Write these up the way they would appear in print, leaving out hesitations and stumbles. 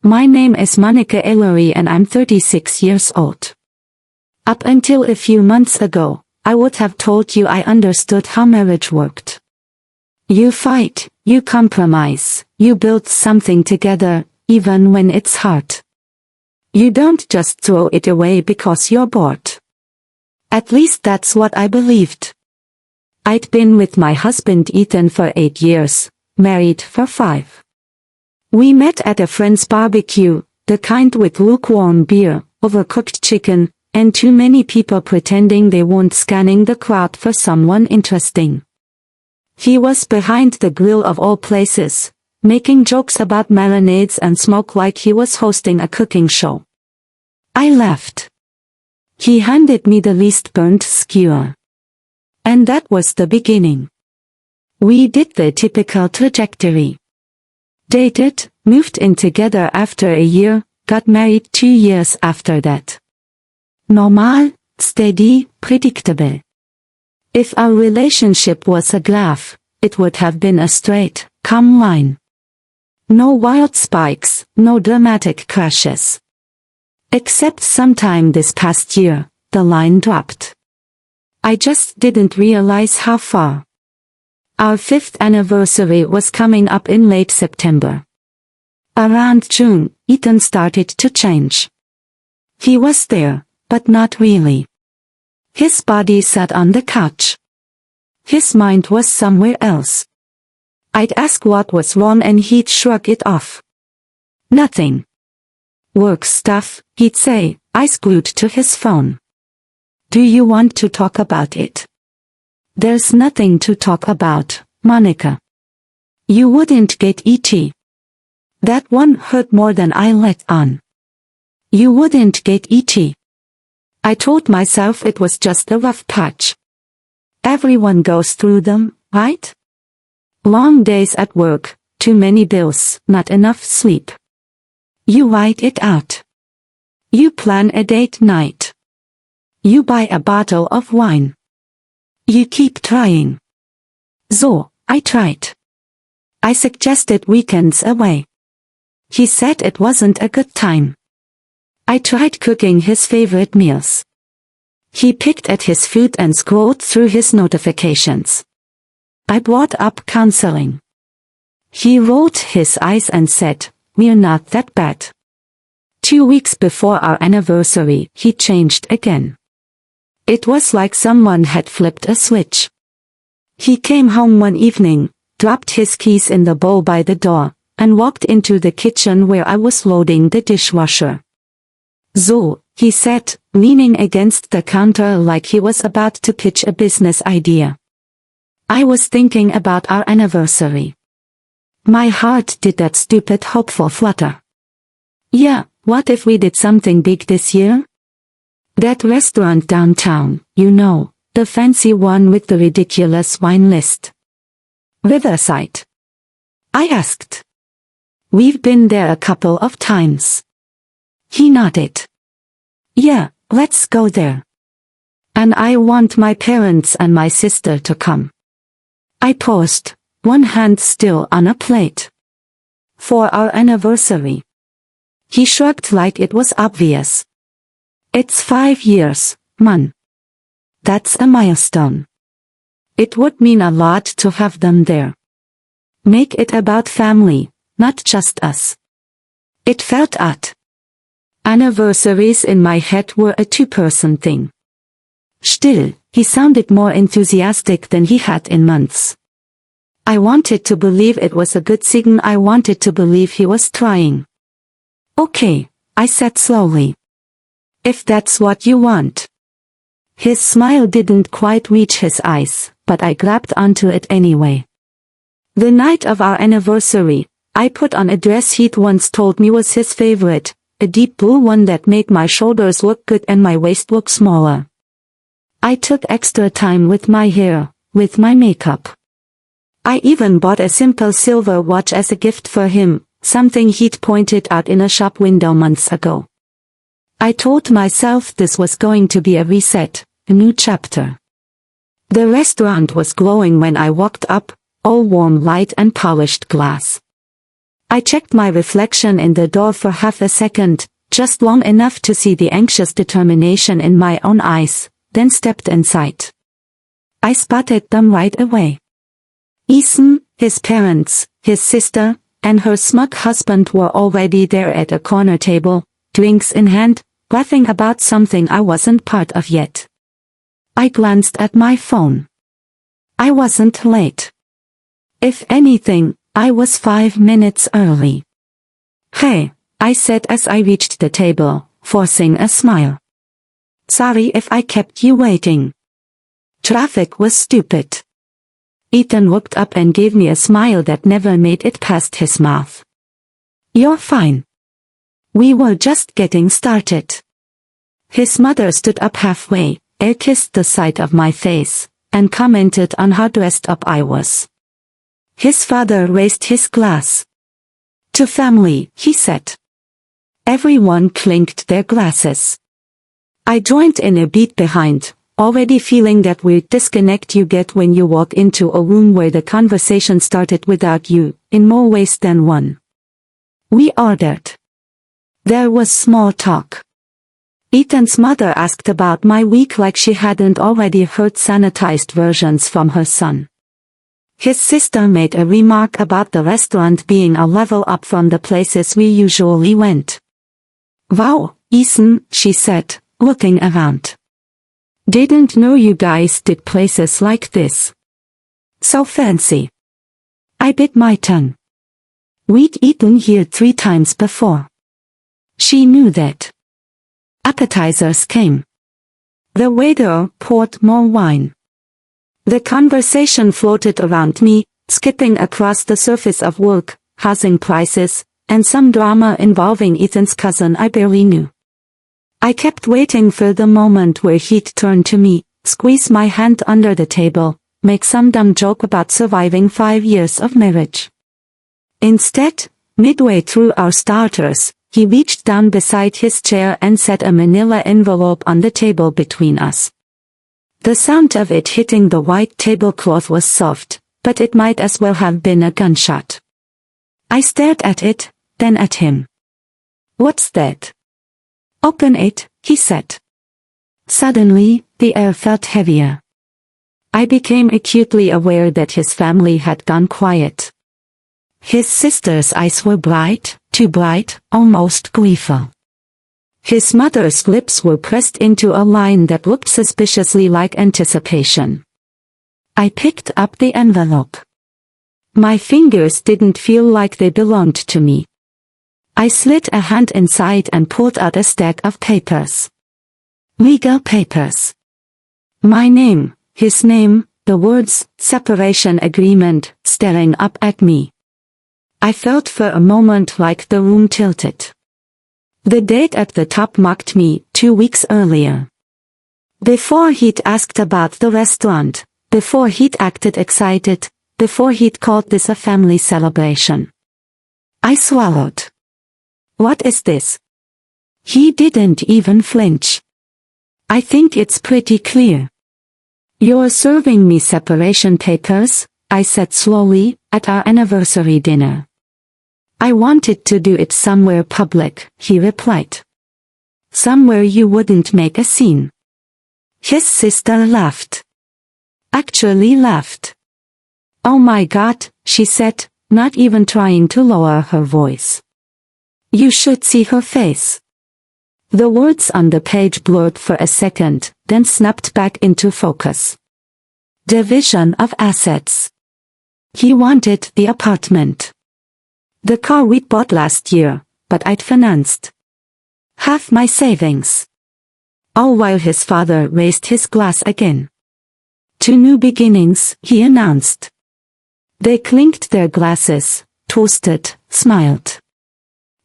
My name is Monica Ellery and I'm 36 years old. Up until a few months ago, I would have told you I understood how marriage worked. You fight, you compromise, you build something together, even when it's hard. You don't just throw it away because you're bored. At least that's what I believed. I'd been with my husband Ethan for 8 years, married for 5. We met at a friend's barbecue, the kind with lukewarm beer, overcooked chicken, and too many people pretending they weren't scanning the crowd for someone interesting. He was behind the grill of all places, making jokes about marinades and smoke like he was hosting a cooking show. I laughed. He handed me the least burnt skewer. And that was the beginning. We did the typical trajectory. Dated, moved in together after a year, got married 2 years after that. Normal, steady, predictable. If our relationship was a graph, it would have been a straight, calm line. No wild spikes, no dramatic crashes. Except sometime this past year, the line dropped. I just didn't realize how far. Our 5th anniversary was coming up in late September. Around June, Ethan started to change. He was there, but not really. His body sat on the couch. His mind was somewhere else. I'd ask what was wrong and he'd shrug it off. Nothing. Work stuff, he'd say, eyes glued to his phone. Do you want to talk about it? There's nothing to talk about, Monica. You wouldn't get ET. That one hurt more than I let on. You wouldn't get ET. I told myself it was just a rough patch. Everyone goes through them, right? Long days at work, too many bills, not enough sleep. You write it out. You plan a date night. You buy a bottle of wine. You keep trying. So, I tried. I suggested weekends away. He said it wasn't a good time. I tried cooking his favorite meals. He picked at his food and scrolled through his notifications. I brought up counseling. He rolled his eyes and said, "We're not that bad." 2 weeks before our anniversary, he changed again. It was like someone had flipped a switch. He came home one evening, dropped his keys in the bowl by the door, and walked into the kitchen where I was loading the dishwasher. "So," he said, leaning against the counter like he was about to pitch a business idea. I was thinking about our anniversary. My heart did that stupid hopeful flutter. Yeah, what if we did something big this year? That restaurant downtown, you know, the fancy one with the ridiculous wine list. Riverside. I asked. We've been there a couple of times. He nodded. Yeah, let's go there. And I want my parents and my sister to come. I paused, one hand still on a plate. For our anniversary. He shrugged like it was obvious. It's 5 years, Mann. That's a milestone. It would mean a lot to have them there. Make it about family, not just us. It felt odd. Anniversaries in my head were a 2-person thing. Still, he sounded more enthusiastic than he had in months. I wanted to believe it was a good sign. I wanted to believe he was trying. Okay, I said slowly. If that's what you want. His smile didn't quite reach his eyes, but I grabbed onto it anyway. The night of our anniversary, I put on a dress he'd once told me was his favorite, a deep blue one that made my shoulders look good and my waist look smaller. I took extra time with my hair, with my makeup. I even bought a simple silver watch as a gift for him, something he'd pointed out in a shop window months ago. I told myself this was going to be a reset, a new chapter. The restaurant was glowing when I walked up, all warm light and polished glass. I checked my reflection in the door for half a second, just long enough to see the anxious determination in my own eyes, then stepped inside. I spotted them right away. Ethan, his parents, his sister, and her smug husband were already there at a corner table, drinks in hand, laughing about something I wasn't part of yet. I glanced at my phone. I wasn't late. If anything, I was 5 minutes early. Hey, I said as I reached the table, forcing a smile. Sorry if I kept you waiting. Traffic was stupid. Ethan looked up and gave me a smile that never made it past his mouth. You're fine. We were just getting started. His mother stood up halfway, kissed the side of my face, and commented on how dressed up I was. His father raised his glass. To family, he said. Everyone clinked their glasses. I joined in a beat behind, already feeling that weird disconnect you get when you walk into a room where the conversation started without you, in more ways than one. We ordered. There was small talk. Ethan's mother asked about my week like she hadn't already heard sanitized versions from her son. His sister made a remark about the restaurant being a level up from the places we usually went. Wow, Ethan, she said, looking around. Didn't know you guys did places like this. So fancy. I bit my tongue. We'd eaten here 3 times before. She knew that. Appetizers came. The waiter poured more wine. The conversation floated around me, skipping across the surface of work, housing prices, and some drama involving Ethan's cousin I barely knew. I kept waiting for the moment where he'd turn to me, squeeze my hand under the table, make some dumb joke about surviving 5 years of marriage. Instead, midway through our starters, he reached down beside his chair and set a manila envelope on the table between us. The sound of it hitting the white tablecloth was soft, but it might as well have been a gunshot. I stared at it, then at him. What's that? Open it, he said. Suddenly, the air felt heavier. I became acutely aware that his family had gone quiet. His sister's eyes were bright, too bright, almost gleeful. His mother's lips were pressed into a line that looked suspiciously like anticipation. I picked up the envelope. My fingers didn't feel like they belonged to me. I slid a hand inside and pulled out a stack of papers. Legal papers. My name, his name, the words, separation agreement, staring up at me. I felt for a moment like the room tilted. The date at the top mocked me, 2 weeks earlier. Before he'd asked about the restaurant, before he'd acted excited, before he'd called this a family celebration. I swallowed. What is this? He didn't even flinch. I think it's pretty clear. You're serving me separation papers, I said slowly, at our anniversary dinner. I wanted to do it somewhere public, he replied. Somewhere you wouldn't make a scene. His sister laughed. Actually laughed. Oh my God, she said, not even trying to lower her voice. You should see her face. The words on the page blurred for a second, then snapped back into focus. Division of assets. He wanted the apartment. The car we bought last year, but I'd financed. Half my savings. All while his father raised his glass again. 2 new beginnings, he announced. They clinked their glasses, toasted, smiled.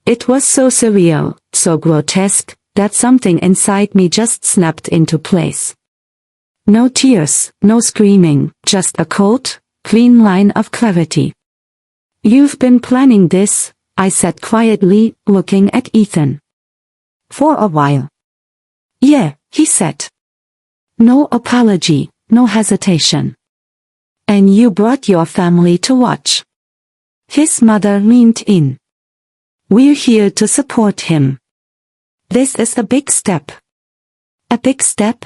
It was so surreal, so grotesque, that something inside me just snapped into place. No tears, no screaming, just a cold, clean line of clarity. You've been planning this, I said quietly, looking at Ethan. For a while. Yeah, he said. No apology, no hesitation. And you brought your family to watch. His mother leaned in. We're here to support him. This is a big step. A big step?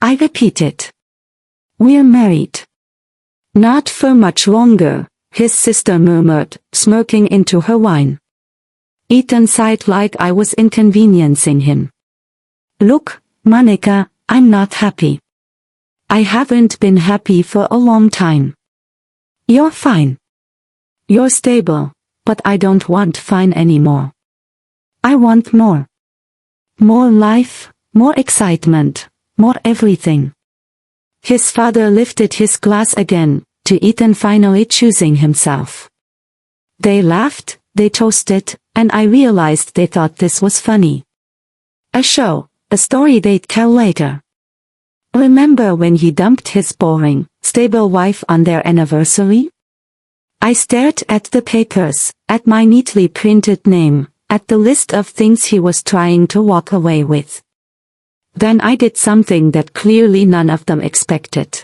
I repeated. We're married. Not for much longer, his sister murmured, smirking into her wine. Ethan sighed like I was inconveniencing him. Look, Monica, I'm not happy. I haven't been happy for a long time. You're fine. You're stable, but I don't want fine anymore. I want more. More life, more excitement, more everything. His father lifted his glass again, to Ethan finally choosing himself. They laughed, they toasted, and I realized they thought this was funny. A show, a story they'd tell later. Remember when he dumped his boring, stable wife on their anniversary? I stared at the papers, at my neatly printed name, at the list of things he was trying to walk away with. Then I did something that clearly none of them expected.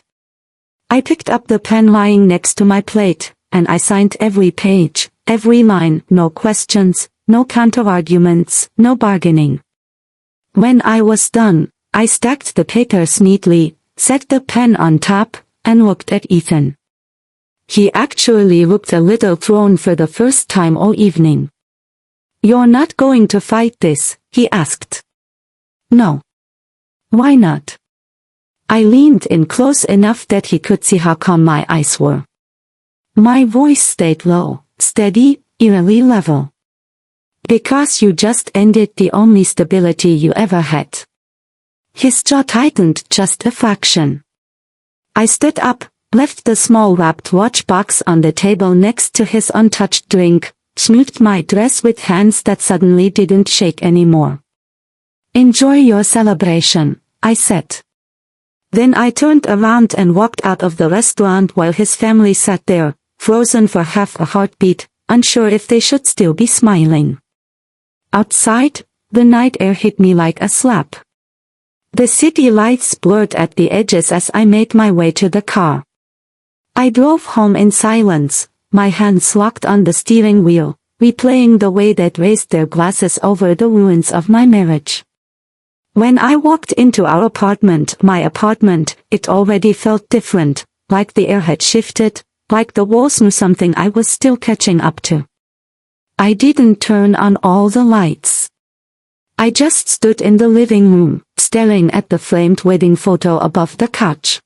I picked up the pen lying next to my plate, and I signed every page, every line, no questions, no counterarguments, no bargaining. When I was done, I stacked the papers neatly, set the pen on top, and looked at Ethan. He actually looked a little thrown for the first time all evening. You're not going to fight this, he asked. No. Why not? I leaned in close enough that he could see how calm my eyes were. My voice stayed low, steady, eerily level. Because you just ended the only stability you ever had. His jaw tightened just a fraction. I stood up, left the small wrapped watch box on the table next to his untouched drink, smoothed my dress with hands that suddenly didn't shake anymore. Enjoy your celebration, I said. Then I turned around and walked out of the restaurant while his family sat there, frozen for half a heartbeat, unsure if they should still be smiling. Outside, the night air hit me like a slap. The city lights blurred at the edges as I made my way to the car. I drove home in silence, my hands locked on the steering wheel, replaying the way they'd raised their glasses over the ruins of my marriage. When I walked into our apartment, my apartment, it already felt different, like the air had shifted, like the walls knew something I was still catching up to. I didn't turn on all the lights. I just stood in the living room, staring at the framed wedding photo above the couch.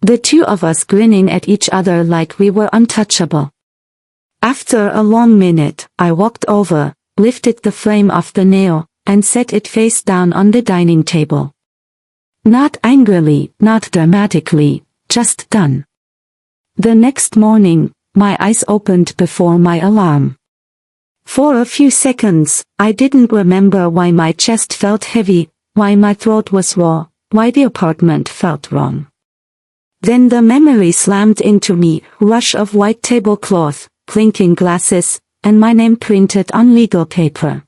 The two of us grinning at each other like we were untouchable. After a long minute, I walked over, lifted the frame off the nail, and set it face down on the dining table. Not angrily, not dramatically, just done. The next morning, my eyes opened before my alarm. For a few seconds, I didn't remember why my chest felt heavy, why my throat was raw, why the apartment felt wrong. Then the memory slammed into me, rush of white tablecloth, clinking glasses, and my name printed on legal paper.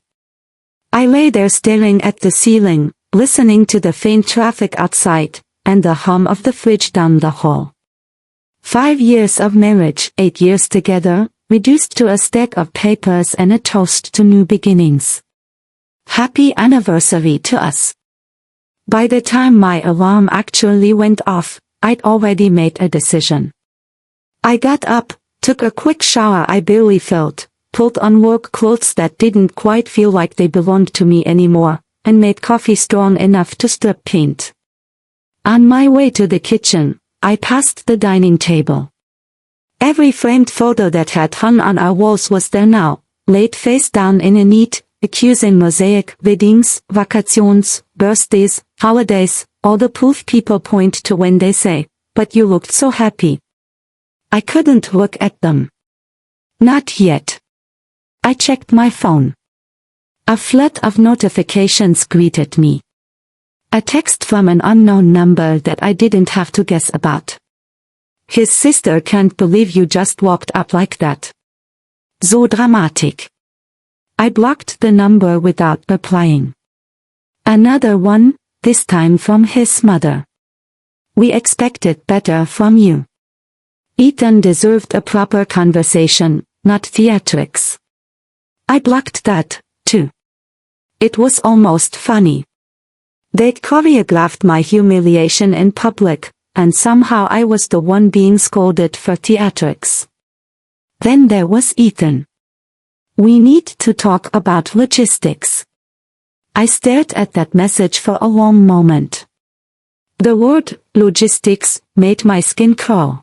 I lay there staring at the ceiling, listening to the faint traffic outside, and the hum of the fridge down the hall. 5 years of marriage, 8 years together, reduced to a stack of papers and a toast to new beginnings. Happy anniversary to us. By the time my alarm actually went off, I'd already made a decision. I got up, took a quick shower I barely felt, pulled on work clothes that didn't quite feel like they belonged to me anymore, and made coffee strong enough to strip paint. On my way to the kitchen, I passed the dining table. Every framed photo that had hung on our walls was there now, laid face down in a neat, accusing mosaic, weddings, vacations, birthdays, holidays, all the proof people point to when they say, "But you looked so happy." I couldn't look at them. Not yet. I checked my phone. A flood of notifications greeted me. A text from an unknown number that I didn't have to guess about. His sister can't believe you just walked up like that. So dramatic. I blocked the number without replying. Another one, this time from his mother. We expected better from you. Ethan deserved a proper conversation, not theatrics. I blocked that, too. It was almost funny. They'd choreographed my humiliation in public, and somehow I was the one being scolded for theatrics. Then there was Ethan. We need to talk about logistics. I stared at that message for a long moment. The word, logistics, made my skin crawl.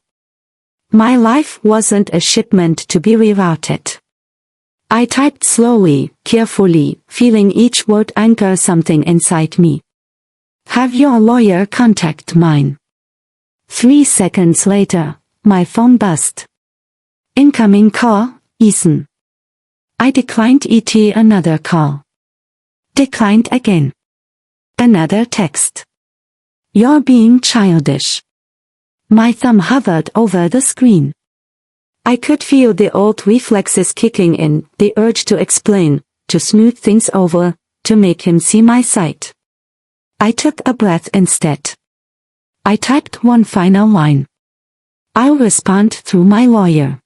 My life wasn't a shipment to be rerouted. I typed slowly, carefully, feeling each word anchor something inside me. Have your lawyer contact mine. 3 seconds later, my phone buzzed. Incoming call, Ethan. I declined another call. Declined again. Another text. You're being childish. My thumb hovered over the screen. I could feel the old reflexes kicking in, the urge to explain, to smooth things over, to make him see my side. I took a breath instead. I typed one final line. I'll respond through my lawyer.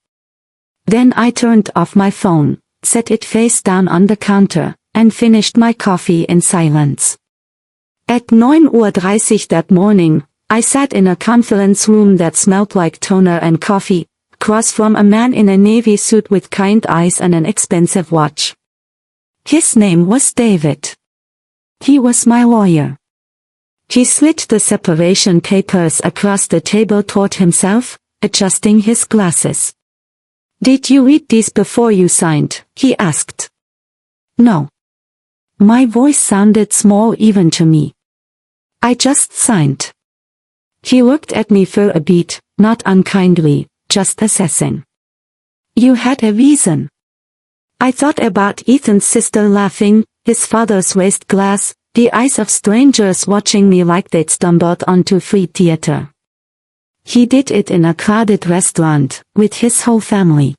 Then I turned off my phone, set it face down on the counter, and finished my coffee in silence. At 9:30 that morning, I sat in a conference room that smelled like toner and coffee, across from a man in a navy suit with kind eyes and an expensive watch. His name was David. He was my lawyer. He slid the separation papers across the table toward himself, adjusting his glasses. Did you read these before you signed? He asked. No. My voice sounded small even to me. I just signed. He looked at me for a beat, not unkindly, just assessing. You had a reason. I thought about Ethan's sister laughing, his father's raised glass, the eyes of strangers watching me like they'd stumbled onto free theater. He did it in a crowded restaurant, with his whole family.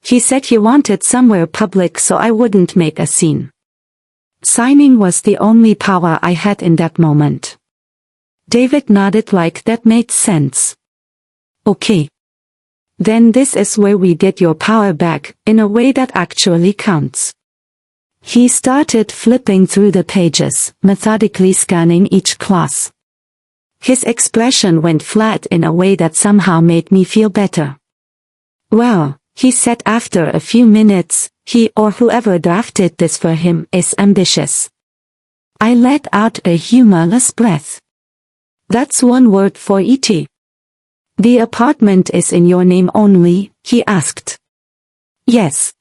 He said he wanted somewhere public so I wouldn't make a scene. Signing was the only power I had in that moment. David nodded like that made sense. Okay. Then this is where we get your power back, in a way that actually counts. He started flipping through the pages, methodically scanning each clause. His expression went flat in a way that somehow made me feel better. Well, he said after a few minutes, he or whoever drafted this for him is ambitious. I let out a humorless breath. That's one word for it. The apartment is in your name only, he asked. Yes.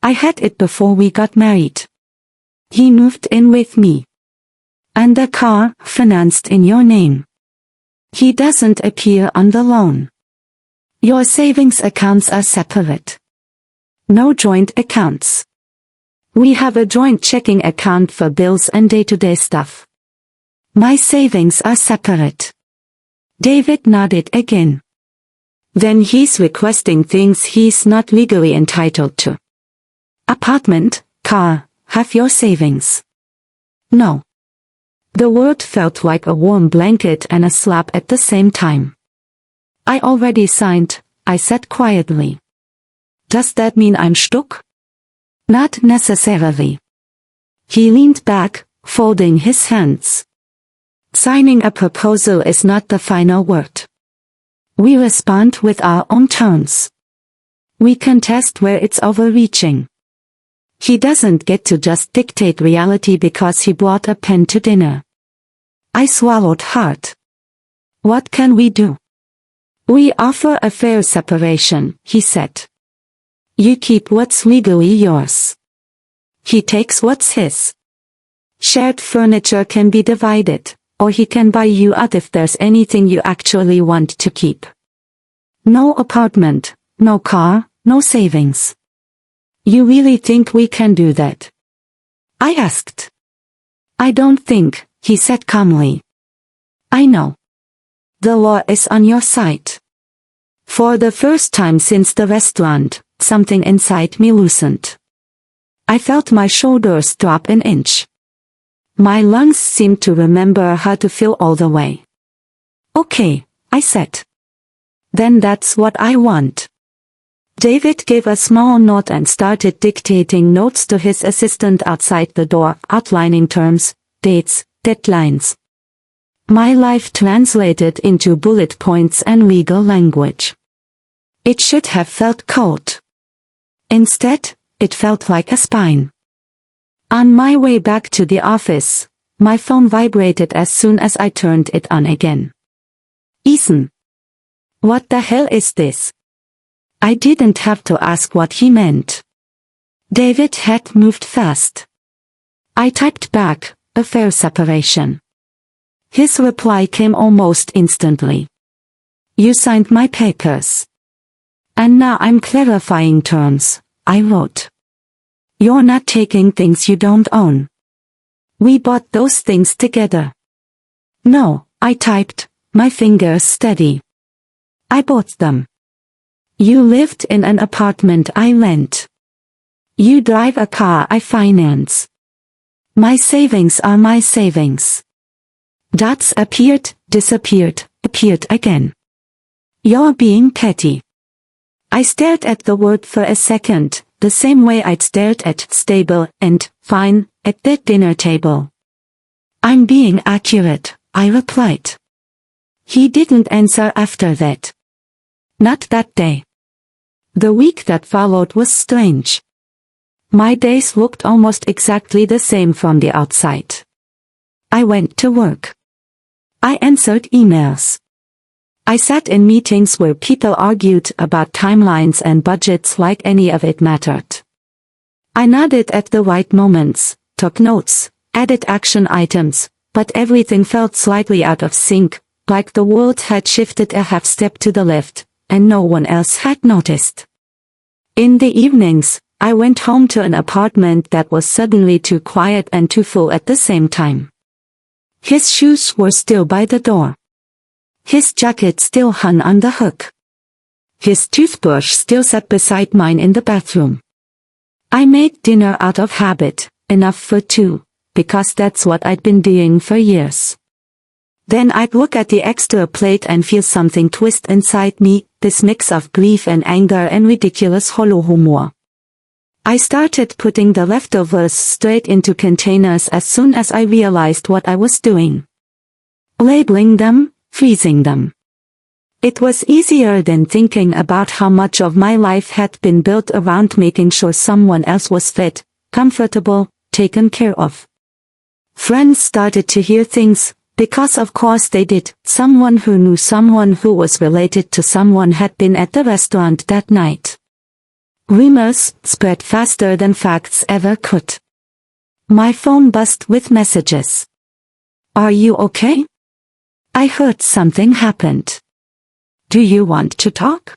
I had it before we got married. He moved in with me. And the car, financed in your name. He doesn't appear on the loan. Your savings accounts are separate. No joint accounts. We have a joint checking account for bills and day-to-day stuff. My savings are separate. David nodded again. Then he's requesting things he's not legally entitled to. Apartment, car, have your savings. No. The word felt like a warm blanket and a slap at the same time. I already signed, I said quietly. Does that mean I'm stuck? Not necessarily. He leaned back, folding his hands. Signing a proposal is not the final word. We respond with our own terms. We contest where it's overreaching. He doesn't get to just dictate reality because he brought a pen to dinner. I swallowed hard. What can we do? We offer a fair separation, he said. You keep what's legally yours. He takes what's his. Shared furniture can be divided, or he can buy you out if there's anything you actually want to keep. No apartment, no car, no savings. You really think we can do that? I asked. I don't think, he said calmly. I know. The law is on your side. For the first time since the restaurant, something inside me loosened. I felt my shoulders drop an inch. My lungs seemed to remember how to feel all the way. Okay, I said. Then that's what I want. David gave a small nod and started dictating notes to his assistant outside the door, outlining terms, dates, deadlines. My life translated into bullet points and legal language. It should have felt cold. Instead, it felt like a spine. On my way back to the office, my phone vibrated as soon as I turned it on again. Ethan. What the hell is this? I didn't have to ask what he meant. David had moved fast. I typed back, a fair separation. His reply came almost instantly. You signed my papers. And now I'm clarifying terms, I wrote. You're not taking things you don't own. We bought those things together. No, I typed, my fingers steady. I bought them. You lived in an apartment I rent. You drive a car I finance. My savings are my savings. Dots appeared, disappeared, appeared again. You're being petty. I stared at the word for a second, the same way I'd stared at stable and fine at the dinner table. I'm being accurate, I replied. He didn't answer after that. Not that day. The week that followed was strange. My days looked almost exactly the same from the outside. I went to work. I answered emails. I sat in meetings where people argued about timelines and budgets like any of it mattered. I nodded at the right moments, took notes, added action items, but everything felt slightly out of sync, like the world had shifted a half step to the left, and no one else had noticed. In the evenings, I went home to an apartment that was suddenly too quiet and too full at the same time. His shoes were still by the door. His jacket still hung on the hook. His toothbrush still sat beside mine in the bathroom. I made dinner out of habit, enough for two, because that's what I'd been doing for years. Then I'd look at the extra plate and feel something twist inside me, this mix of grief and anger and ridiculous hollow humor. I started putting the leftovers straight into containers as soon as I realized what I was doing. Labeling them, freezing them. It was easier than thinking about how much of my life had been built around making sure someone else was fed, comfortable, taken care of. Friends started to hear things, because of course they did. Someone who knew someone who was related to someone had been at the restaurant that night. Rumors spread faster than facts ever could. My phone buzzed with messages. Are you okay? I heard something happened. Do you want to talk?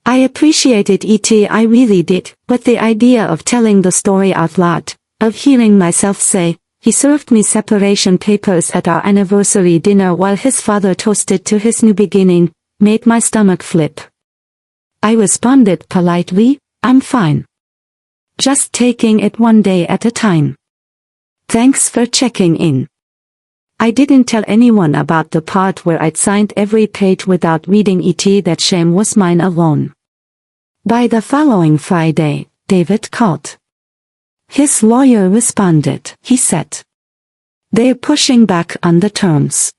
I appreciated it, I really did, but the idea of telling the story out loud, of hearing myself say, he served me separation papers at our anniversary dinner while his father toasted to his new beginning, made my stomach flip. I responded politely, I'm fine. Just taking it one day at a time. Thanks for checking in. I didn't tell anyone about the part where I'd signed every page without reading it. That shame was mine alone. By the following Friday, David called. His lawyer responded, he said. They're pushing back on the terms.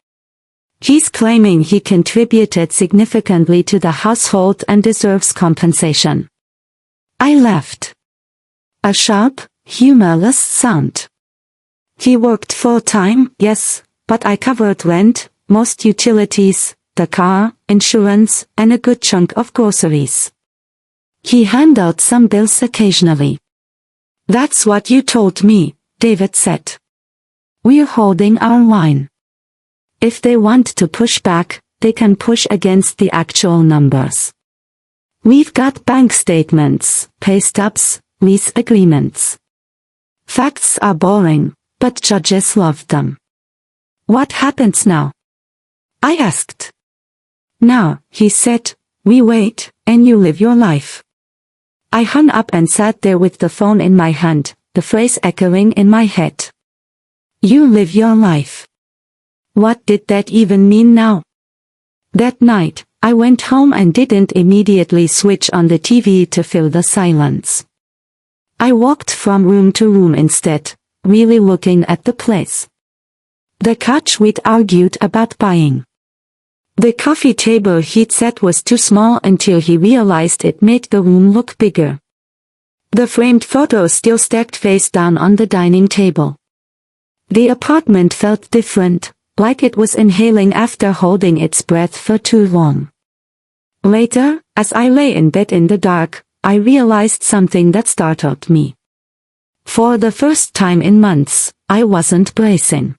He's claiming he contributed significantly to the household and deserves compensation. I laughed. A sharp, humorless sound. He worked full-time, yes, but I covered rent, most utilities, the car, insurance, and a good chunk of groceries. He handled some bills occasionally. That's what you told me, David said. We're holding our line. If they want to push back, they can push against the actual numbers. We've got bank statements, pay stubs, lease agreements. Facts are boring, but judges love them. What happens now? I asked. Now, he said, we wait, and you live your life. I hung up and sat there with the phone in my hand, the phrase echoing in my head. You live your life. What did that even mean now? That night, I went home and didn't immediately switch on the TV to fill the silence. I walked from room to room instead, really looking at the place. The couch we'd argued about buying. The coffee table he'd said was too small until he realized it made the room look bigger. The framed photos still stacked face down on the dining table. The apartment felt different, like it was inhaling after holding its breath for too long. Later, as I lay in bed in the dark, I realized something that startled me. For the first time in months, I wasn't bracing.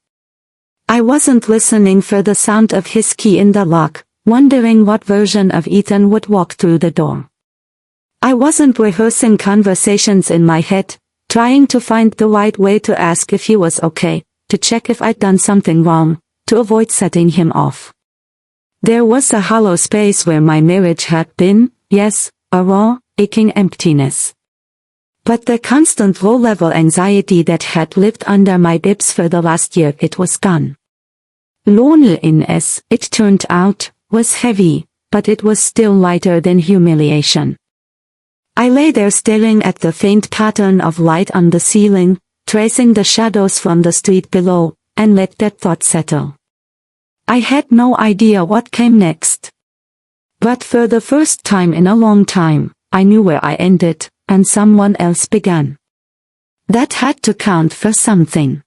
I wasn't listening for the sound of his key in the lock, wondering what version of Ethan would walk through the door. I wasn't rehearsing conversations in my head, trying to find the right way to ask if he was okay, to check if I'd done something wrong, to avoid setting him off. There was a hollow space where my marriage had been, yes, a raw, aching emptiness. But the constant low-level anxiety that had lived under my ribs for the last year, it was gone. Loneliness, it turned out, was heavy, but it was still lighter than humiliation. I lay there staring at the faint pattern of light on the ceiling, tracing the shadows from the street below, and let that thought settle. I had no idea what came next. But for the first time in a long time, I knew where I ended, and someone else began. That had to count for something.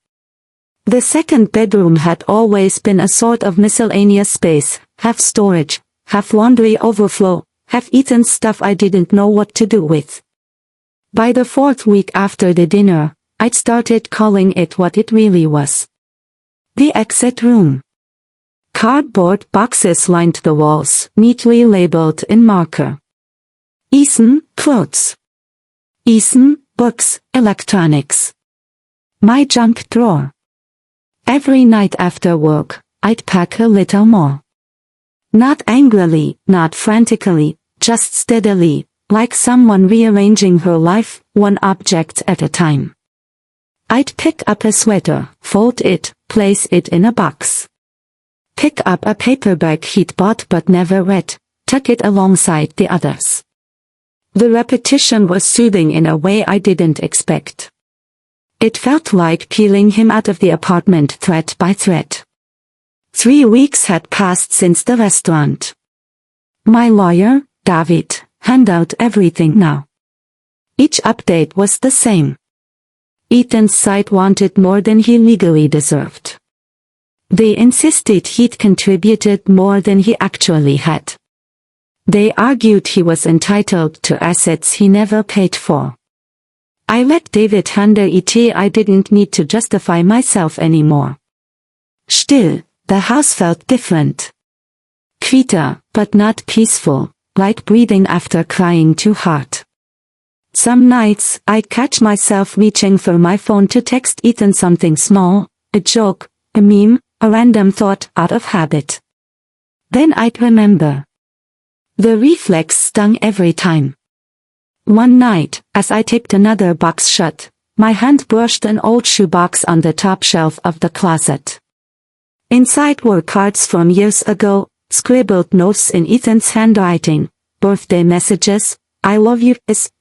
The second bedroom had always been a sort of miscellaneous space, half storage, half laundry overflow, half Ethan's stuff I didn't know what to do with. By the fourth week after the dinner, I'd started calling it what it really was. The exit room. Cardboard boxes lined the walls, neatly labeled in marker. Ethan, clothes. Ethan, books, electronics. My junk drawer. Every night after work, I'd pack a little more. Not angrily, not frantically, just steadily, like someone rearranging her life, one object at a time. I'd pick up a sweater, fold it, place it in a box. Pick up a paperback he'd bought but never read, tuck it alongside the others. The repetition was soothing in a way I didn't expect. It felt like peeling him out of the apartment thread by thread. 3 weeks had passed since the restaurant. My lawyer, David, handed out everything now. Each update was the same. Ethan's side wanted more than he legally deserved. They insisted he'd contributed more than he actually had. They argued he was entitled to assets he never paid for. I let David handle it. I didn't need to justify myself anymore. Still, the house felt different. Quieter, but not peaceful, like breathing after crying too hard. Some nights, I'd catch myself reaching for my phone to text Ethan something small, a joke, a meme, a random thought out of habit. Then I'd remember. The reflex stung every time. One night, as I taped another box shut, my hand brushed an old shoebox on the top shelf of the closet. Inside were cards from years ago, scribbled notes in Ethan's handwriting, birthday messages, I love you,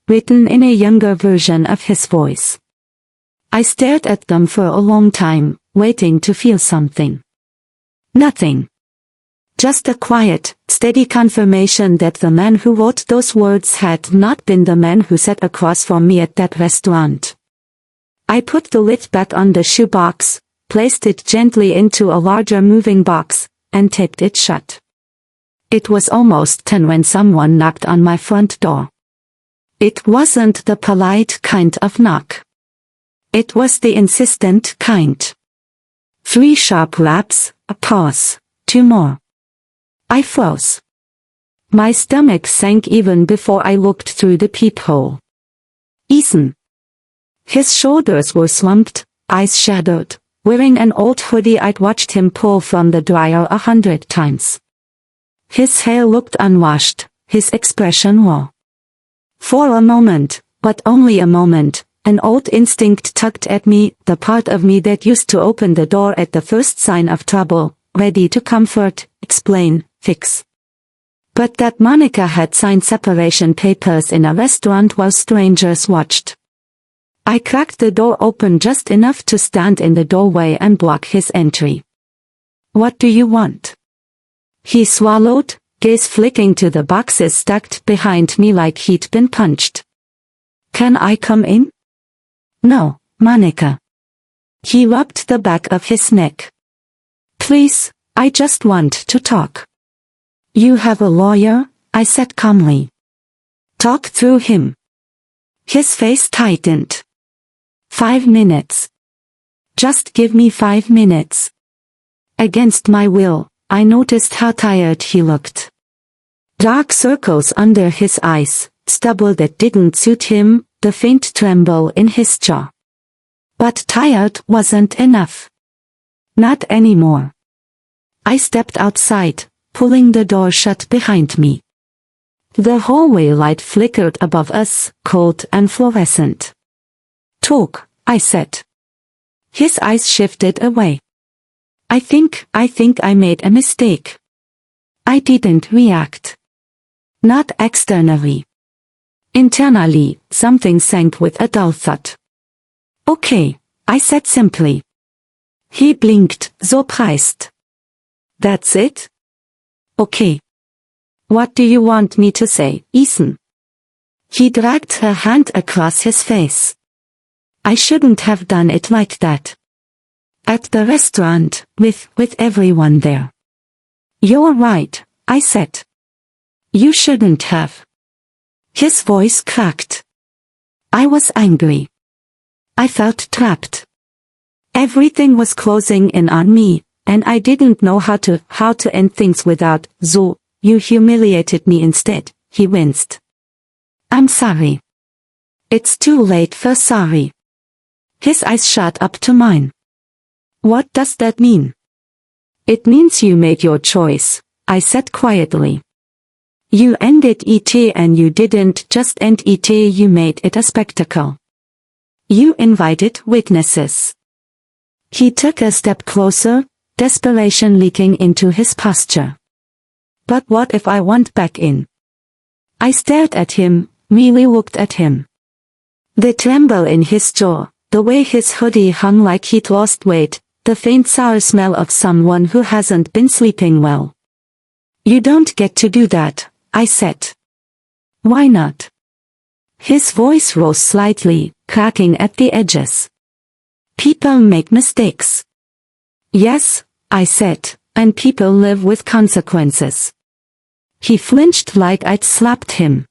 written in a younger version of his voice. I stared at them for a long time, waiting to feel something. Nothing. Just a quiet, steady confirmation that the man who wrote those words had not been the man who sat across from me at that restaurant. I put the lid back on the shoebox, placed it gently into a larger moving box, and taped it shut. It was almost 10 when someone knocked on my front door. It wasn't the polite kind of knock. It was the insistent kind. 3 sharp raps, a pause, 2 more. I froze. My stomach sank even before I looked through the peephole. Ethan. His shoulders were slumped, eyes shadowed, wearing an old hoodie I'd watched him pull from the dryer 100 times. His hair looked unwashed, his expression raw. For a moment, but only a moment, an old instinct tugged at me, the part of me that used to open the door at the first sign of trouble, ready to comfort, explain, fix. but that Monica had signed separation papers in a restaurant while strangers watched. I cracked the door open just enough to stand in the doorway and block his entry. "What do you want?" He swallowed, gaze flicking to the boxes stacked behind me like he'd been punched. "Can I come in?" "No, Monica." He rubbed the back of his neck. "Please, I just want to talk." "You have a lawyer?" I said calmly. "Talk through him." His face tightened. 5 minutes. Just give me 5 minutes. Against my will, I noticed how tired he looked. Dark circles under his eyes, stubble that didn't suit him, the faint tremble in his jaw. But tired wasn't enough. Not anymore. I stepped outside, pulling the door shut behind me. The hallway light flickered above us, cold and fluorescent. "Talk," I said. His eyes shifted away. I think I made a mistake." I didn't react. Not externally. Internally, something sank with a dull thud. "Okay," I said simply. He blinked, surprised. "That's it?" "Okay. What do you want me to say, Ethan?" He dragged her hand across his face. "I shouldn't have done it like that. At the restaurant, with everyone there." "You're right," I said. "You shouldn't have." His voice cracked. I was angry. I felt trapped. Everything was closing in on me, and I didn't know how to end things without, "So, you humiliated me instead," he winced. "I'm sorry." "It's too late for sorry." His eyes shot up to mine. "What does that mean?" "It means you made your choice," I said quietly. "You ended it, and you didn't just end it, you made it a spectacle. You invited witnesses." He took a step closer, desperation leaking into his posture. "But what if I want back in?" I stared at him, really looked at him. The tremble in his jaw, the way his hoodie hung like he'd lost weight, the faint sour smell of someone who hasn't been sleeping well. "You don't get to do that," I said. "Why not?" His voice rose slightly, cracking at the edges. "People make mistakes." "Yes," I said, "and people live with consequences." He flinched like I'd slapped him.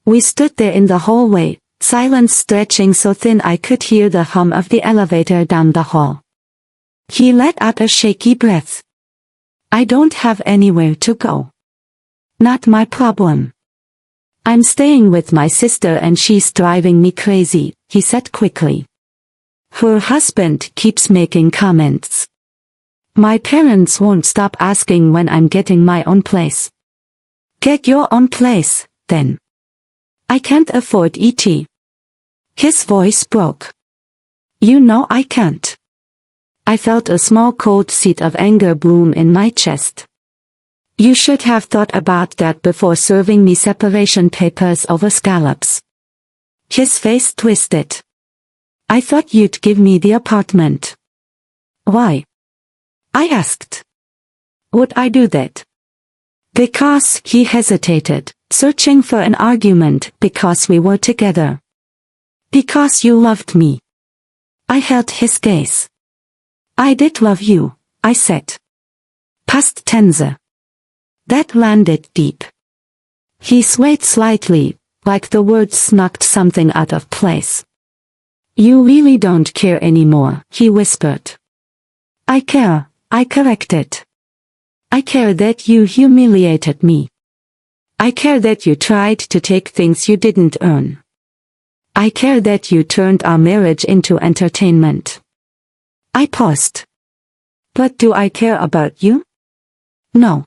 We stood there in the hallway, silence stretching so thin I could hear the hum of the elevator down the hall. He let out a shaky breath. "I don't have anywhere to go." "Not my problem." "I'm staying with my sister and she's driving me crazy," he said quickly. "Her husband keeps making comments. My parents won't stop asking when I'm getting my own place." "Get your own place, then." "I can't afford it." His voice broke. "You know I can't." I felt a small cold seed of anger bloom in my chest. "You should have thought about that before serving me separation papers over scallops." His face twisted. "I thought you'd give me the apartment." "Why?" I asked. "Would I do that?" "Because," he hesitated, searching for an argument, "because we were together. Because you loved me." I held his gaze. "I did love you," I said. Past tense. That landed deep. He swayed slightly, like the words knocked something out of place. "You really don't care anymore," he whispered. "I care," I corrected. "I care that you humiliated me. I care that you tried to take things you didn't earn. I care that you turned our marriage into entertainment." I paused. "But do I care about you?" "No.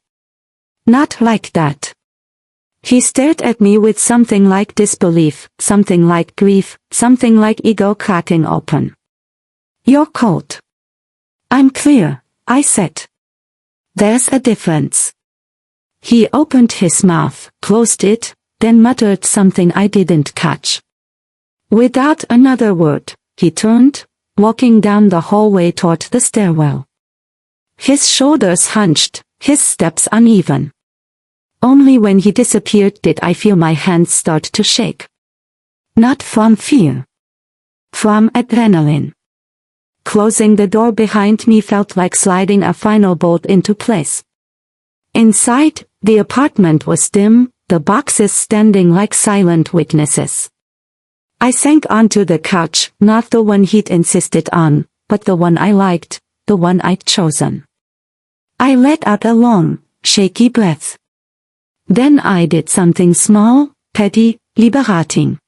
Not like that." He stared at me with something like disbelief, something like grief, something like ego cracking open. "You're cold." "I'm clear," I said. "There's a difference." He opened his mouth, closed it, then muttered something I didn't catch. Without another word, he turned, walking down the hallway toward the stairwell. His shoulders hunched, his steps uneven. Only when he disappeared did I feel my hands start to shake. Not from fear. From adrenaline. Closing the door behind me felt like sliding a final bolt into place. Inside, the apartment was dim, the boxes standing like silent witnesses. I sank onto the couch, not the one he'd insisted on, but the one I liked, the one I'd chosen. I let out a long, shaky breath. Then I did something small, petty, liberating.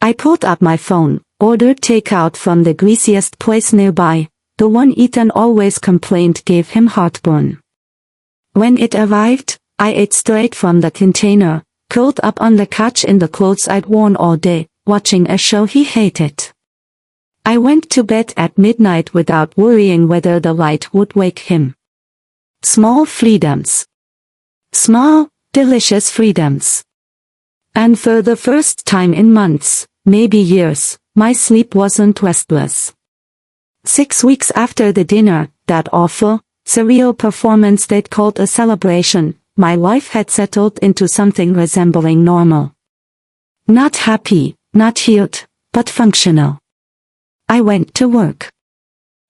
I pulled up my phone, ordered takeout from the greasiest place nearby, the one Ethan always complained gave him heartburn. When it arrived, I ate straight from the container, curled up on the couch in the clothes I'd worn all day, watching a show he hated. I went to bed at midnight without worrying whether the light would wake him. Small freedoms. Small, delicious freedoms. And for the first time in months, maybe years, my sleep wasn't restless. 6 weeks after the dinner, that awful, surreal performance they'd called a celebration, my life had settled into something resembling normal. Not happy, not healed, but functional. I went to work.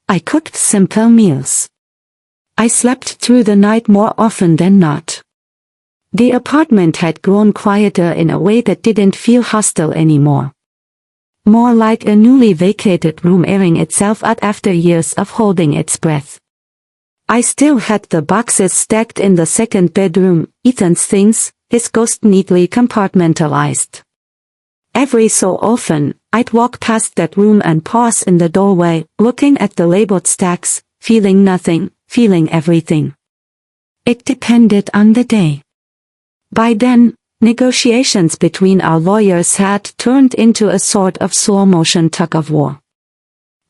I cooked simple meals. I slept through the night more often than not. The apartment had grown quieter in a way that didn't feel hostile anymore. More like a newly vacated room airing itself out after years of holding its breath. I still had the boxes stacked in the second bedroom, Ethan's things, his ghost neatly compartmentalized. Every so often, I'd walk past that room and pause in the doorway, looking at the labeled stacks, feeling nothing, feeling everything. It depended on the day. By then, negotiations between our lawyers had turned into a sort of slow-motion tug-of-war.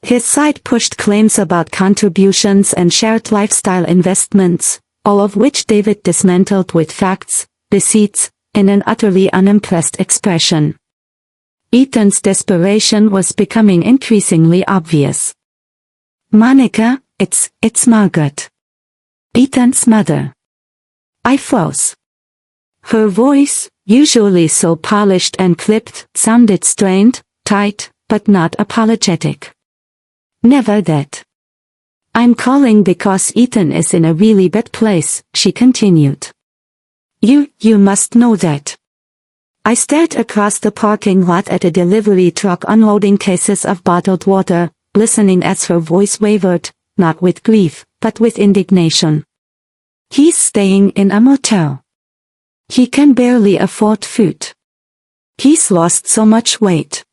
His side pushed claims about contributions and shared lifestyle investments, all of which David dismantled with facts, receipts, in an utterly unimpressed expression. Ethan's desperation was becoming increasingly obvious. Monica, it's Margaret. Ethan's mother. I froze. Her voice, usually so polished and clipped, sounded strained, tight, but not apologetic. Never that. I'm calling because Ethan is in a really bad place, she continued. You must know that. I stared across the parking lot at a delivery truck unloading cases of bottled water, listening as her voice wavered, not with grief, but with indignation. He's staying in a motel. He can barely afford food. He's lost so much weight.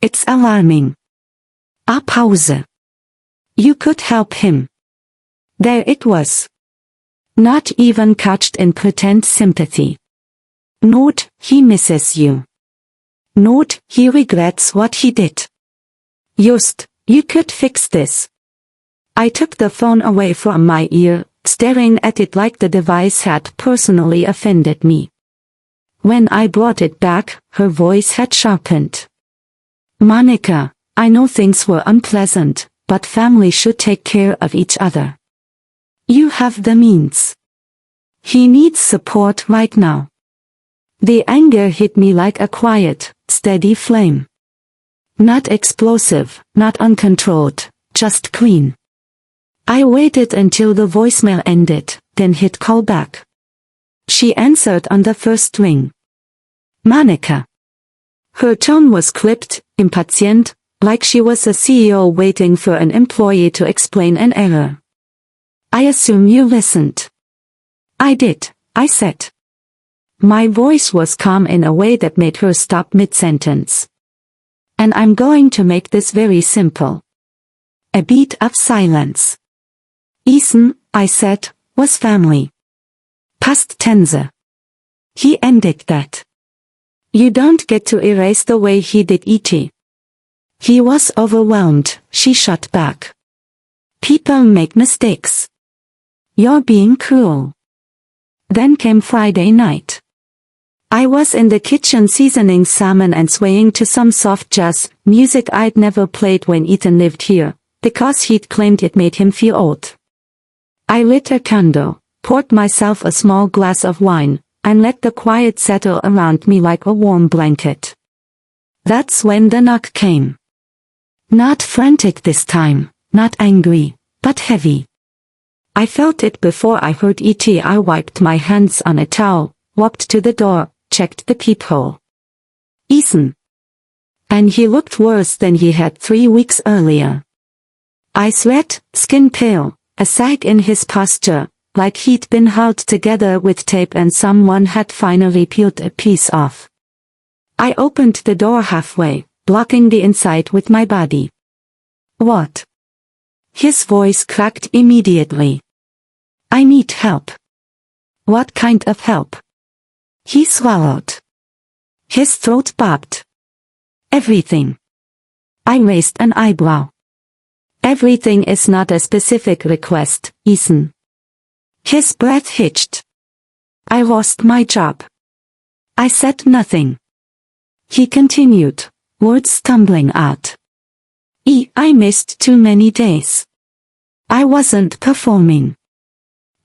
It's alarming. Pause. You could help him. There it was. Not even couched in pretend sympathy. Note, he misses you. Note, he regrets what he did. Just, you could fix this. I took the phone away from my ear, staring at it like the device had personally offended me. When I brought it back, her voice had sharpened. Monica, I know things were unpleasant, but family should take care of each other. You have the means. He needs support right now. The anger hit me like a quiet, steady flame. Not explosive, not uncontrolled, just clean. I waited until the voicemail ended, then hit call back. She answered on the first ring. Monica. Her tone was clipped, impatient, like she was a CEO waiting for an employee to explain an error. I assume you listened. I did, I said. My voice was calm in a way that made her stop mid-sentence. And I'm going to make this very simple. A beat of silence. Ethan, I said, was family. Past tense. He ended that. You don't get to erase the way he did it. He was overwhelmed, she shot back. People make mistakes. You're being cruel. Then came Friday night. I was in the kitchen seasoning salmon and swaying to some soft jazz music I'd never played when Ethan lived here, because he'd claimed it made him feel old. I lit a candle, poured myself a small glass of wine, and let the quiet settle around me like a warm blanket. That's when the knock came. Not frantic this time, not angry, but heavy. I felt it before I heard it. I wiped my hands on a towel, walked to the door, checked the peephole. Ethan. And he looked worse than he had 3 weeks earlier. Eyes red, skin pale, a sag in his posture, like he'd been held together with tape and someone had finally peeled a piece off. I opened the door halfway, blocking the inside with my body. What? His voice cracked immediately. I need help. What kind of help? He swallowed. His throat bobbed. Everything. I raised an eyebrow. Everything is not a specific request, Ethan. His breath hitched. I lost my job. I said nothing. He continued, words stumbling out. I missed too many days. I wasn't performing.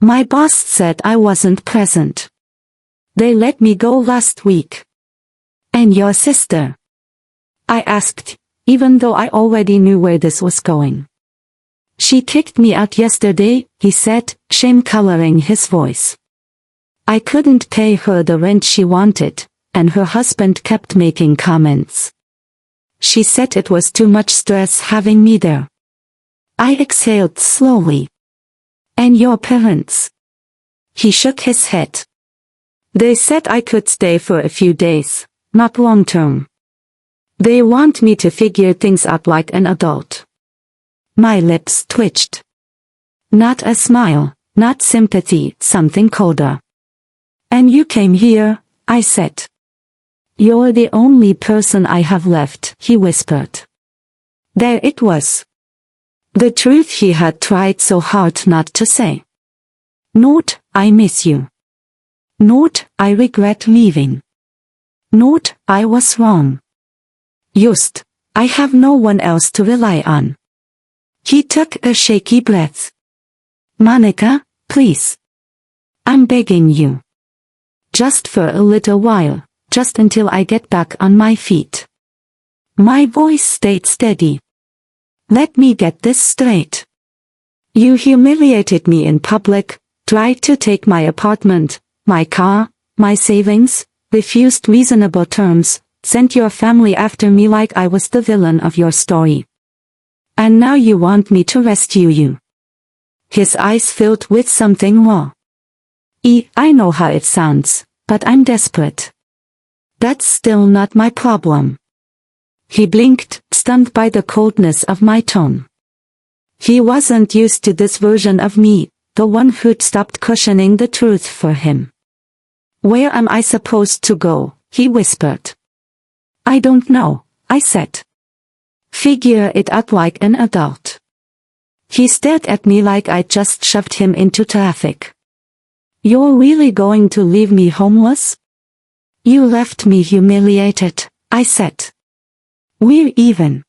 My boss said I wasn't present. They let me go last week. And your sister? I asked, even though I already knew where this was going. She kicked me out yesterday, he said, shame coloring his voice. I couldn't pay her the rent she wanted, and her husband kept making comments. She said it was too much stress having me there. I exhaled slowly. And your parents? He shook his head. They said I could stay for a few days, not long term. They want me to figure things out like an adult. My lips twitched. Not a smile, not sympathy, something colder. And you came here, I said. You're the only person I have left, he whispered. There it was. The truth he had tried so hard not to say. Not, I miss you. Not, I regret leaving. Not, I was wrong. Just, I have no one else to rely on. He took a shaky breath. Monica, please. I'm begging you. Just for a little while, just until I get back on my feet. My voice stayed steady. Let me get this straight. You humiliated me in public, tried to take my apartment, my car, my savings, refused reasonable terms, sent your family after me like I was the villain of your story. And now you want me to rescue you. His eyes filled with something raw. I know how it sounds, but I'm desperate. That's still not my problem. He blinked, stunned by the coldness of my tone. He wasn't used to this version of me, the one who'd stopped cushioning the truth for him. Where am I supposed to go? He whispered. I don't know, I said. Figure it out like an adult. He stared at me like I'd just shoved him into traffic. You're really going to leave me homeless? You left me humiliated, I said. We're even.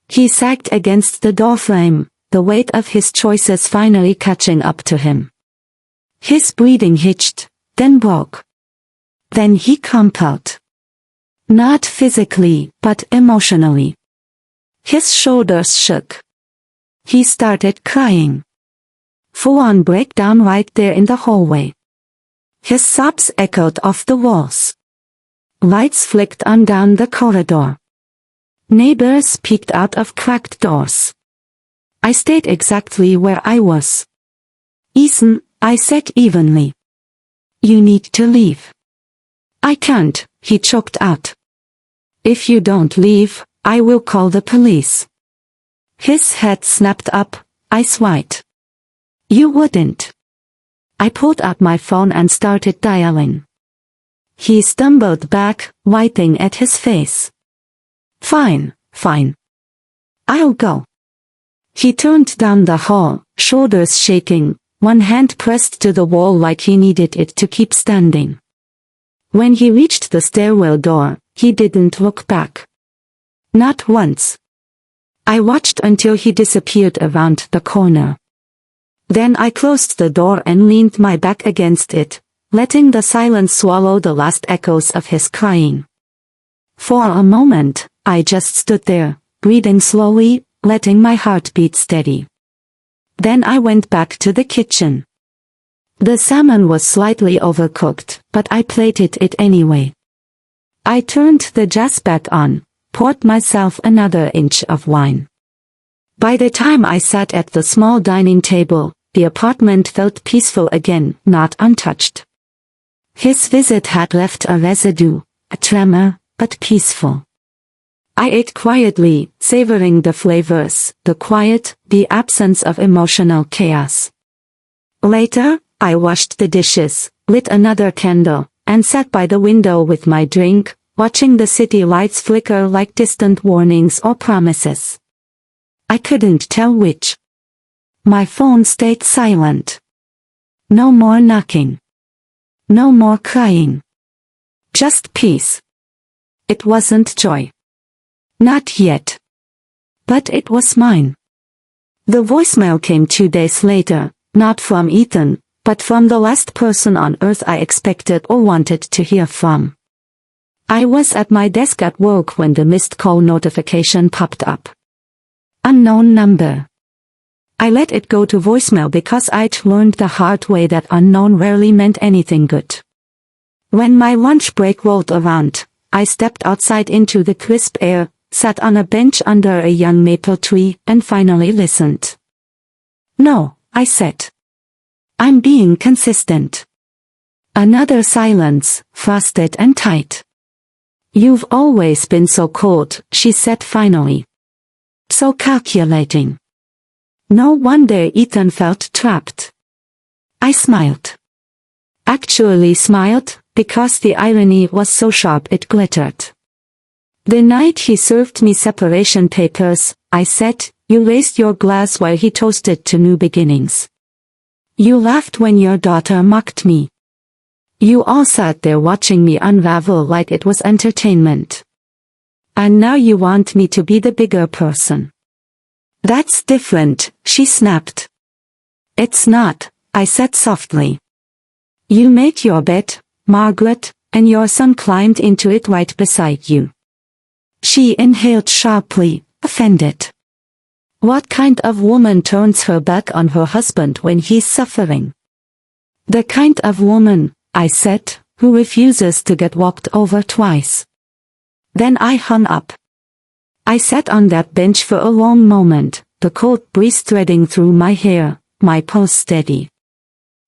He sagged against the doorframe, the weight of his choices finally catching up to him. His breathing hitched, then broke. Then he crumpled. Not physically, but emotionally. His shoulders shook. He started crying. Full-on breakdown right there in the hallway. His sobs echoed off the walls. Lights flicked on down the corridor. Neighbors peeked out of cracked doors. I stayed exactly where I was. Ethan, I said evenly. You need to leave. I can't, he choked out. If you don't leave, I will call the police. His head snapped up, eyes wide. You wouldn't. I pulled out my phone and started dialing. He stumbled back, wiping at his face. Fine, fine. I'll go. He turned down the hall, shoulders shaking, one hand pressed to the wall like he needed it to keep standing. When he reached the stairwell door, he didn't look back. Not once. I watched until he disappeared around the corner. Then I closed the door and leaned my back against it, letting the silence swallow the last echoes of his crying. For a moment, I just stood there, breathing slowly, letting my heart beat steady. Then I went back to the kitchen. The salmon was slightly overcooked, but I plated it anyway. I turned the gas back on, poured myself another inch of wine. By the time I sat at the small dining table, the apartment felt peaceful again, not untouched. His visit had left a residue, a tremor, but peaceful. I ate quietly, savoring the flavors, the quiet, the absence of emotional chaos. Later, I washed the dishes, lit another candle, and sat by the window with my drink, watching the city lights flicker like distant warnings or promises. I couldn't tell which. My phone stayed silent. No more knocking. No more crying. Just peace. It wasn't joy. Not yet. But it was mine. The voicemail came 2 days later, not from Ethan, but from the last person on earth I expected or wanted to hear from. I was at my desk at work when the missed call notification popped up. Unknown number. I let it go to voicemail because I'd learned the hard way that unknown rarely meant anything good. When my lunch break rolled around, I stepped outside into the crisp air, sat on a bench under a young maple tree, and finally listened. No, I said. I'm being consistent. Another silence, frosted and tight. You've always been so cold, she said finally. So calculating. No wonder Ethan felt trapped. I smiled. Actually smiled, because the irony was so sharp it glittered. The night he served me separation papers, I said, you raised your glass while he toasted to new beginnings. You laughed when your daughter mocked me. You all sat there watching me unravel like it was entertainment. And now you want me to be the bigger person. That's different, she snapped. It's not, I said softly. You made your bed, Margaret, and your son climbed into it right beside you. She inhaled sharply, offended. What kind of woman turns her back on her husband when he's suffering? The kind of woman, I said, who refuses to get walked over twice. Then I hung up. I sat on that bench for a long moment, the cold breeze threading through my hair, my pulse steady.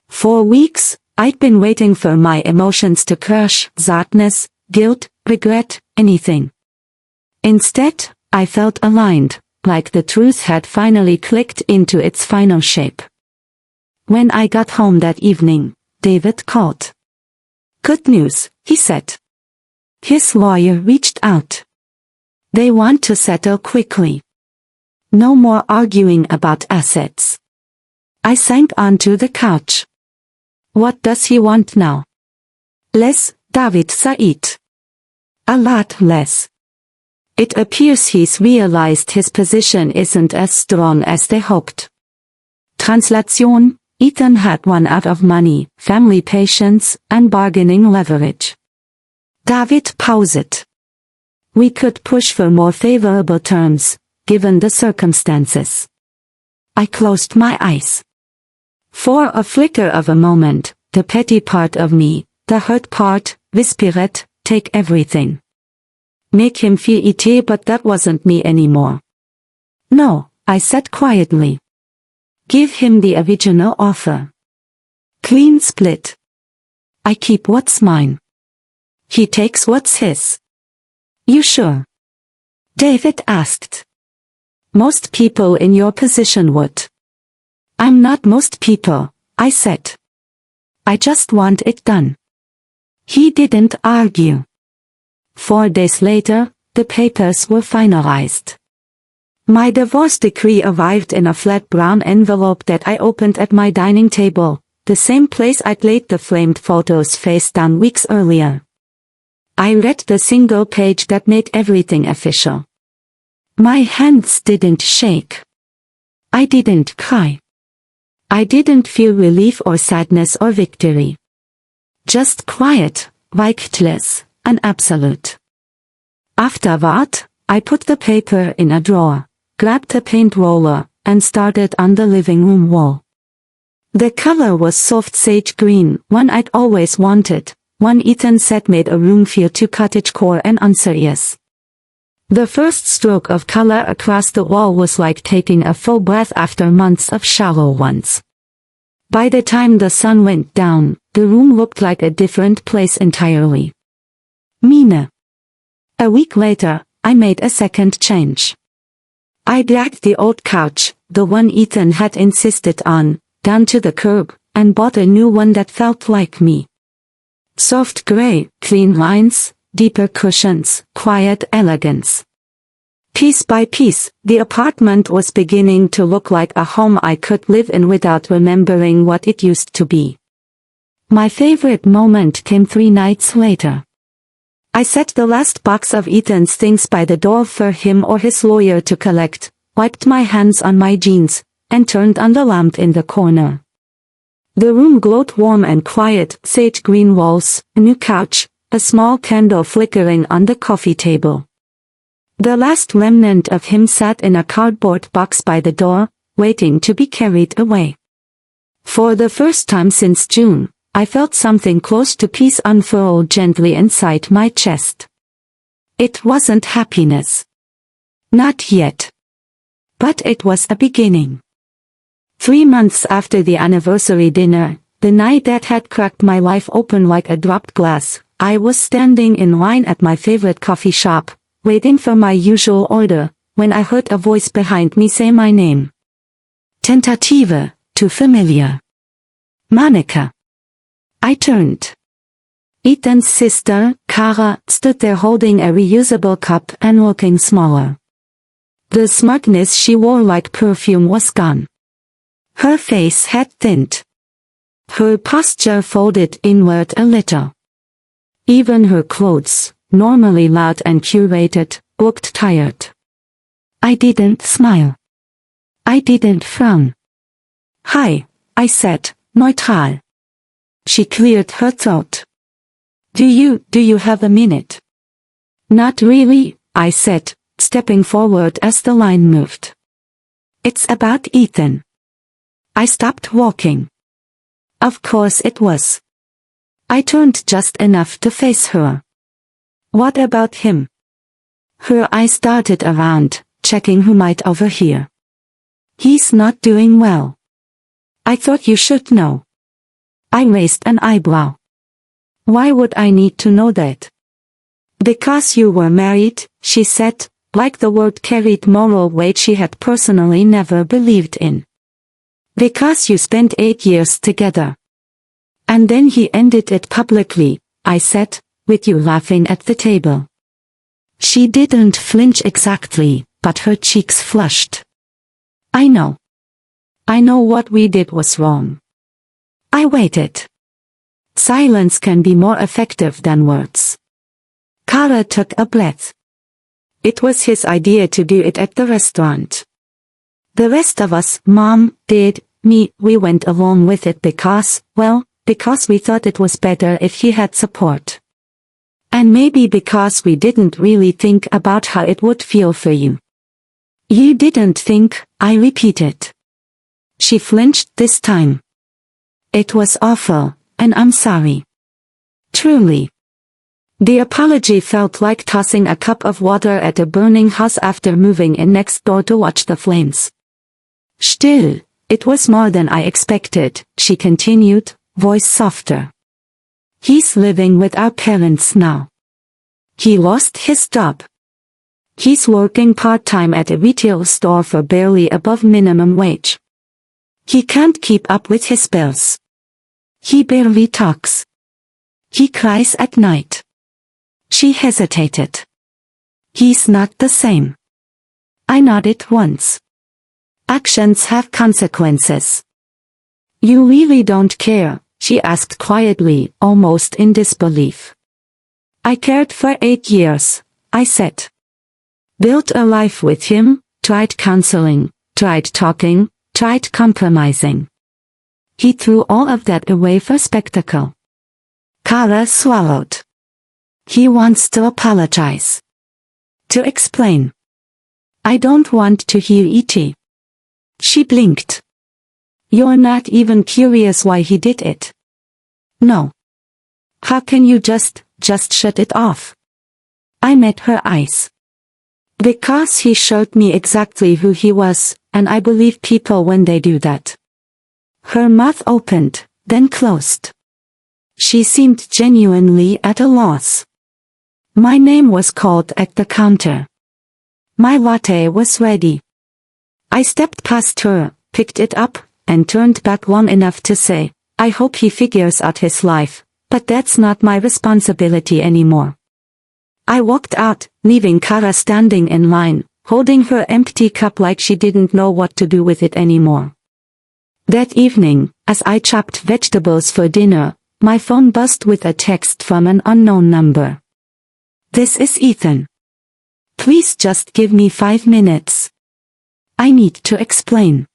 For weeks, I'd been waiting for my emotions to crash, sadness, guilt, regret, anything. Instead, I felt aligned, like the truth had finally clicked into its final shape. When I got home that evening, David called. Good news, he said. His lawyer reached out. They want to settle quickly. No more arguing about assets. I sank onto the couch. What does he want now? Less, David Said. A lot less. It appears he's realized his position isn't as strong as they hoped. Translation: Ethan had run out of money, family patience, and bargaining leverage. David paused. We could push for more favorable terms, given the circumstances. I closed my eyes. For a flicker of a moment, the petty part of me, the hurt part, whispered, take everything. Make him feel it, but that wasn't me anymore. No, I said quietly. Give him the original offer. Clean split. I keep what's mine. He takes what's his. You sure? David asked. Most people in your position would. I'm not most people, I said. I just want it done. He didn't argue. 4 days later, the papers were finalized. My divorce decree arrived in a flat brown envelope that I opened at my dining table, the same place I'd laid the framed photos face down weeks earlier. I read the single page that made everything official. My hands didn't shake. I didn't cry. I didn't feel relief or sadness or victory. Just quiet, weichtless, and absolute. Afterward, I put the paper in a drawer, grabbed a paint roller, and started on the living room wall. The color was soft sage green, one I'd always wanted, one Ethan said made a room feel too cottagecore and unserious. The first stroke of color across the wall was like taking a full breath after months of shallow ones. By the time the sun went down, the room looked like a different place entirely. Mine. A week later, I made a second change. I dragged the old couch, the one Ethan had insisted on, down to the curb, and bought a new one that felt like me. Soft gray, clean lines, deeper cushions, quiet elegance. Piece by piece, the apartment was beginning to look like a home I could live in without remembering what it used to be. My favorite moment came 3 nights later. I set the last box of Ethan's things by the door for him or his lawyer to collect, wiped my hands on my jeans, and turned on the lamp in the corner. The room glowed warm and quiet, sage green walls, a new couch, a small candle flickering on the coffee table. The last remnant of him sat in a cardboard box by the door, waiting to be carried away. For the first time since June, I felt something close to peace unfurl gently inside my chest. It wasn't happiness. Not yet. But it was a beginning. 3 months after the anniversary dinner, the night that had cracked my life open like a dropped glass, I was standing in line at my favorite coffee shop, waiting for my usual order, when I heard a voice behind me say my name. Tentative, too familiar. Monica. I turned. Ethan's sister, Kara, stood there holding a reusable cup and looking smaller. The smugness she wore like perfume was gone. Her face had thinned. Her posture folded inward a little. Even her clothes, normally loud and curated, looked tired. I didn't smile. I didn't frown. Hi, I said, neutral. She cleared her throat. Do you have a minute? Not really, I said, stepping forward as the line moved. It's about Ethan. I stopped walking. Of course it was. I turned just enough to face her. What about him? Her eyes darted around, checking who might overhear. He's not doing well. I thought you should know. I raised an eyebrow. Why would I need to know that? Because you were married, she said, like the word carried moral weight she had personally never believed in. Because you spent 8 years together. And then he ended it publicly, I said, with you laughing at the table. She didn't flinch exactly, but her cheeks flushed. I know. I know what we did was wrong. I waited. Silence can be more effective than words. Kara took a breath. It was his idea to do it at the restaurant. The rest of us, Mom, Dad, me, we went along with it because we thought it was better if he had support. And maybe because we didn't really think about how it would feel for you. You didn't think, I repeated. She flinched this time. It was awful, and I'm sorry. Truly. The apology felt like tossing a cup of water at a burning house after moving in next door to watch the flames. Still, it was more than I expected, she continued, voice softer. He's living with our parents now. He lost his job. He's working part-time at a retail store for barely above minimum wage. He can't keep up with his bills. He barely talks. He cries at night. She hesitated. He's not the same. I nodded once. Actions have consequences. You really don't care, she asked quietly, almost in disbelief. I cared for 8 years, I said. Built a life with him, tried counseling, tried talking, tried compromising. He threw all of that away for spectacle. Kara swallowed. He wants to apologize. To explain. I don't want to hear it. She blinked. You're not even curious why he did it. No. How can you just shut it off? I met her eyes. Because he showed me exactly who he was, and I believe people when they do that. Her mouth opened, then closed. She seemed genuinely at a loss. My name was called at the counter. My latte was ready. I stepped past her, picked it up, and turned back long enough to say, I hope he figures out his life, but that's not my responsibility anymore. I walked out, leaving Kara standing in line, holding her empty cup like she didn't know what to do with it anymore. That evening, as I chopped vegetables for dinner, my phone buzzed with a text from an unknown number. This is Ethan. Please just give me 5 minutes. I need to explain.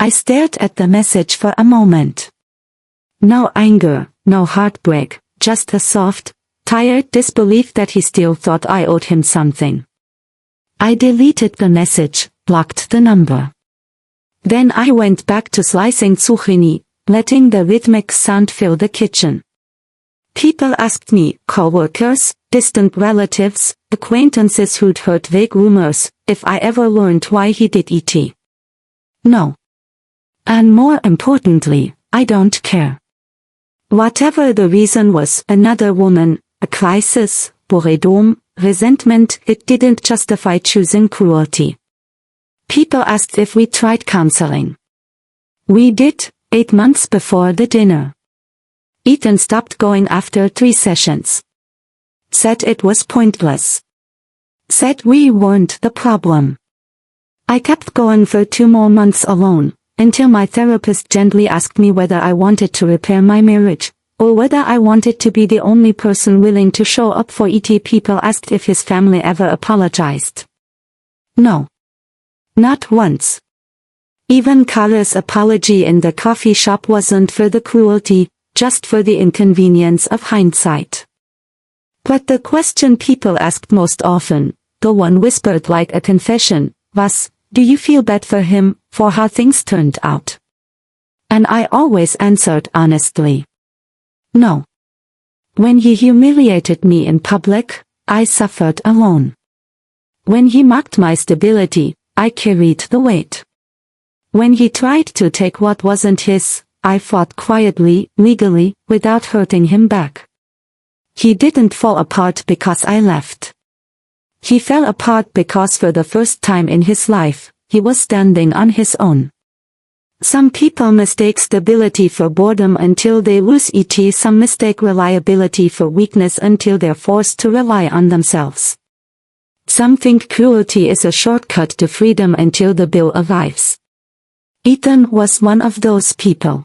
I stared at the message for a moment. No anger, no heartbreak, just a soft, tired disbelief that he still thought I owed him something. I deleted the message, blocked the number. Then I went back to slicing zucchini, letting the rhythmic sound fill the kitchen. People asked me, co-workers, distant relatives, acquaintances who'd heard vague rumors, if I ever learned why he did it. No. And more importantly, I don't care. Whatever the reason was, another woman, a crisis, boredom, resentment, it didn't justify choosing cruelty. People asked if we tried counseling. We did, 8 months before the dinner. Ethan stopped going after 3 sessions. Said it was pointless. Said we weren't the problem. I kept going for 2 more months alone, until my therapist gently asked me whether I wanted to repair my marriage, or whether I wanted to be the only person willing to show up for it. People asked if his family ever apologized. No. Not once. Even Kara's apology in the coffee shop wasn't for the cruelty, just for the inconvenience of hindsight. But the question people asked most often, the one whispered like a confession, was, do you feel bad for him, for how things turned out? And I always answered honestly. No. When he humiliated me in public, I suffered alone. When he mocked my stability, I carried the weight. When he tried to take what wasn't his, I fought quietly, legally, without hurting him back. He didn't fall apart because I left. He fell apart because for the first time in his life, he was standing on his own. Some people mistake stability for boredom until they lose it. Some mistake reliability for weakness until they're forced to rely on themselves. Some think cruelty is a shortcut to freedom until the bill arrives. Ethan was one of those people.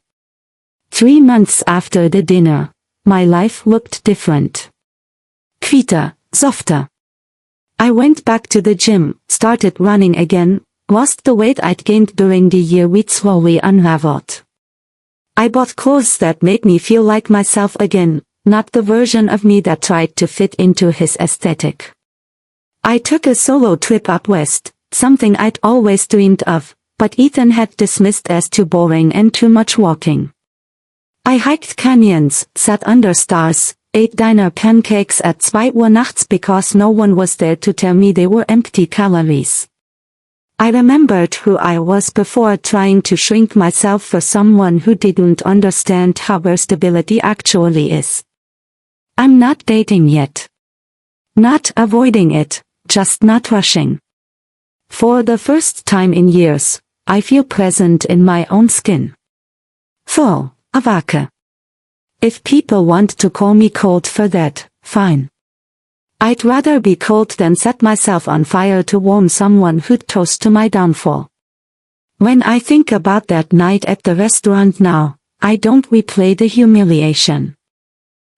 3 months after the dinner, my life looked different. Quieter, softer. I went back to the gym, started running again, lost the weight I'd gained during the year we'd slowly unraveled. I bought clothes that made me feel like myself again, not the version of me that tried to fit into his aesthetic. I took a solo trip up west, something I'd always dreamed of, but Ethan had dismissed as too boring and too much walking. I hiked canyons, sat under stars, ate diner pancakes at 2 Uhr nachts because no one was there to tell me they were empty calories. I remembered who I was before trying to shrink myself for someone who didn't understand how rare stability actually is. I'm not dating yet. Not avoiding it, just not rushing. For the first time in years, I feel present in my own skin. Full, avake. If people want to call me cold for that, fine. I'd rather be cold than set myself on fire to warm someone who'd toast to my downfall. When I think about that night at the restaurant now, I don't replay the humiliation.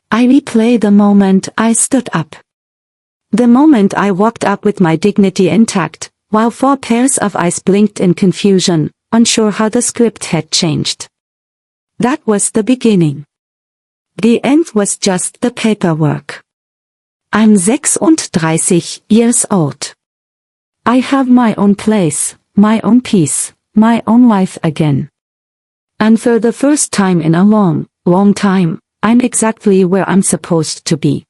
I replay the moment I stood up. The moment I walked up with my dignity intact, while 4 pairs of eyes blinked in confusion, unsure how the script had changed. That was the beginning. The end was just the paperwork. I'm 36 years old. I have my own place, my own peace, my own life again. And for the first time in a long, long time, I'm exactly where I'm supposed to be.